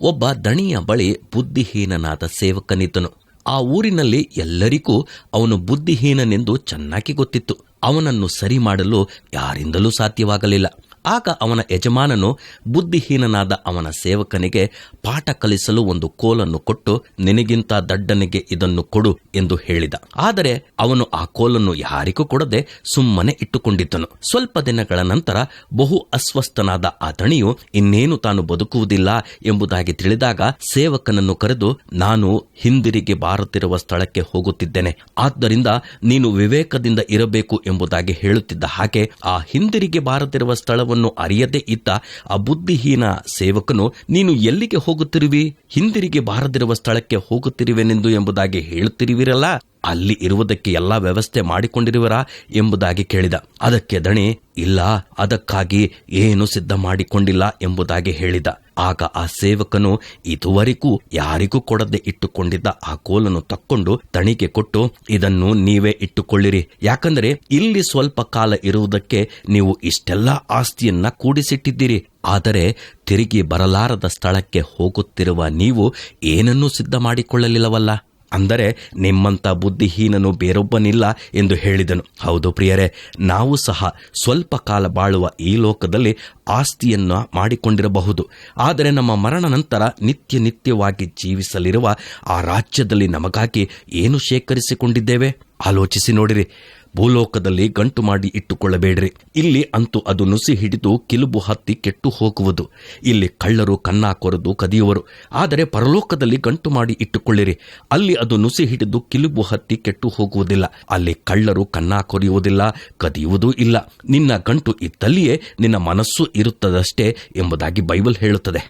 ಒಬ್ಬ ದಣಿಯ ಬಳಿ ಬುದ್ಧಿಹೀನನಾದ ಸೇವಕನಿದ್ದನು. ಆ ಊರಿನಲ್ಲಿ ಎಲ್ಲರಿಗೂ ಅವನು ಬುದ್ಧಿಹೀನನೆಂದು ಚೆನ್ನಾಗಿ ಗೊತ್ತಿತ್ತು. ಅವನನ್ನು ಸರಿ ಮಾಡಲು ಯಾರಿಂದಲೂ ಸಾಧ್ಯವಾಗಲಿಲ್ಲ. ಆಗ ಅವನ ಯಜಮಾನನು ಬುದ್ಧಿಹೀನನಾದ ಅವನ ಸೇವಕನಿಗೆ ಪಾಠ ಕಲಿಸಲು ಒಂದು ಕೋಲನ್ನು ಕೊಟ್ಟು, ನಿನಗಿಂತ ದಡ್ಡನಿಗೆ ಇದನ್ನು ಕೊಡು ಎಂದು ಹೇಳಿದ. ಆದರೆ ಅವನು ಆ ಕೋಲನ್ನು ಯಾರಿಗೂ ಕೊಡದೆ ಸುಮ್ಮನೆ ಇಟ್ಟುಕೊಂಡಿದ್ದನು. ಸ್ವಲ್ಪ ದಿನಗಳ ನಂತರ ಬಹು ಅಸ್ವಸ್ಥನಾದ ಆ ದಣಿಯು ಇನ್ನೇನು ತಾನು ಬದುಕುವುದಿಲ್ಲ ಎಂಬುದಾಗಿ ತಿಳಿದಾಗ ಸೇವಕನನ್ನು ಕರೆದು, ನಾನು ಹಿಂದಿರುಗಿ ಬಾರುತ್ತಿರುವ ಸ್ಥಳಕ್ಕೆ ಹೋಗುತ್ತಿದ್ದೇನೆ, ಆದ್ದರಿಂದ ನೀನು ವಿವೇಕದಿಂದ ಇರಬೇಕು ಎಂಬುದಾಗಿ ಹೇಳುತ್ತಿದ್ದ ಹಾಗೆ ಆ ಹಿಂದಿರುಗಿ ಬಾರುತ್ತಿರುವ ಸ್ಥಳವನ್ನು ಅರಿಯದೇ ಇದ್ದ ಆ ಬುದ್ಧಿಹೀನ ಸೇವಕನು, ನೀನು ಎಲ್ಲಿಗೆ ಹೋಗುತ್ತಿರುವಿ? ಹಿಂದಿರುಗಿ ಬಾರದಿರುವ ಸ್ಥಳಕ್ಕೆ ಹೋಗುತ್ತಿರುವೆನೆಂದು ಎಂಬುದಾಗಿ ಹೇಳುತ್ತಿರುವಿರಲ್ಲ, ಅಲ್ಲಿ ಇರುವುದಕ್ಕೆ ಎಲ್ಲ ವ್ಯವಸ್ಥೆ ಮಾಡಿಕೊಂಡಿರುವರಾ ಎಂಬುದಾಗಿ ಕೇಳಿದ. ಅದಕ್ಕೆ ದಣಿ, ಇಲ್ಲ, ಅದಕ್ಕಾಗಿ ಏನು ಸಿದ್ಧ ಮಾಡಿಕೊಂಡಿಲ್ಲ ಎಂಬುದಾಗಿ ಹೇಳಿದ. ಆಗ ಆ ಸೇವಕನು ಇದುವರೆಗೂ ಯಾರಿಗೂ ಕೊಡದೆ ಇಟ್ಟುಕೊಂಡಿದ್ದ ಆ ಕೋಲನ್ನು ತಕ್ಕೊಂಡು ದಣಿಗೆ ಕೊಟ್ಟು, ಇದನ್ನು ನೀವೇ ಇಟ್ಟುಕೊಳ್ಳಿರಿ, ಯಾಕಂದರೆ ಇಲ್ಲಿ ಸ್ವಲ್ಪ ಕಾಲ ಇರುವುದಕ್ಕೆ ನೀವು ಇಷ್ಟೆಲ್ಲ ಆಸ್ತಿಯನ್ನ ಕೂಡಿಸಿಟ್ಟಿದ್ದೀರಿ. ಆದರೆ ತಿರುಗಿ ಬರಲಾರದ ಸ್ಥಳಕ್ಕೆ ಹೋಗುತ್ತಿರುವ ನೀವು ಏನನ್ನೂ ಸಿದ್ಧ ಮಾಡಿಕೊಳ್ಳಲಿಲ್ಲವಲ್ಲ. ಅಂದರೆ ನಿಮ್ಮಂಥ ಬುದ್ಧಿಹೀನನು ಬೇರೊಬ್ಬನಿಲ್ಲ ಎಂದು ಹೇಳಿದನು. ಹೌದು ಪ್ರಿಯರೇ, ನಾವು ಸಹ ಸ್ವಲ್ಪ ಕಾಲ ಬಾಳುವ ಈ ಲೋಕದಲ್ಲಿ ಆಸ್ತಿಯನ್ನು ಮಾಡಿಕೊಂಡಿರಬಹುದು. ಆದರೆ ನಮ್ಮ ಮರಣ ನಂತರ ನಿತ್ಯವಾಗಿ ಜೀವಿಸಲಿರುವ ಆ ರಾಜ್ಯದಲ್ಲಿ ನಮಗಾಗಿ ಏನು ಶೇಖರಿಸಿಕೊಂಡಿದ್ದೇವೆ? ಆಲೋಚಿಸಿ ನೋಡಿರಿ. ಭೂಲೋಕದಲ್ಲಿ ಗಂಟು ಮಾಡಿ ಇಟ್ಟುಕೊಳ್ಳಬೇಡ್ರಿ. ಇಲ್ಲಿ ಅಂತೂ ಅದು ನುಸಿ ಹಿಡಿದು ಕಿಲುಬು ಹತ್ತಿ ಕೆಟ್ಟು ಹೋಗುವುದು. ಇಲ್ಲಿ ಕಳ್ಳರು ಕನ್ನ ಕೊರೆದು ಕದಿಯುವರು. ಆದರೆ ಪರಲೋಕದಲ್ಲಿ ಗಂಟು ಮಾಡಿ ಇಟ್ಟುಕೊಳ್ಳಿರಿ. ಅಲ್ಲಿ ಅದು ನುಸಿ ಹಿಡಿದು ಕಿಲುಬು ಹತ್ತಿ ಕೆಟ್ಟು ಹೋಗುವುದಿಲ್ಲ. ಅಲ್ಲಿ ಕಳ್ಳರು ಕನ್ನ ಕೊರೆಯುವುದಿಲ್ಲ, ಕದಿಯುವುದೂ ಇಲ್ಲ. ನಿನ್ನ ಗಂಟು ಇದ್ದಲ್ಲಿಯೇ ನಿನ್ನ ಮನಸ್ಸು ಇರುತ್ತದಷ್ಟೇ ಎಂಬುದಾಗಿ ಬೈಬಲ್ ಹೇಳುತ್ತದೆ.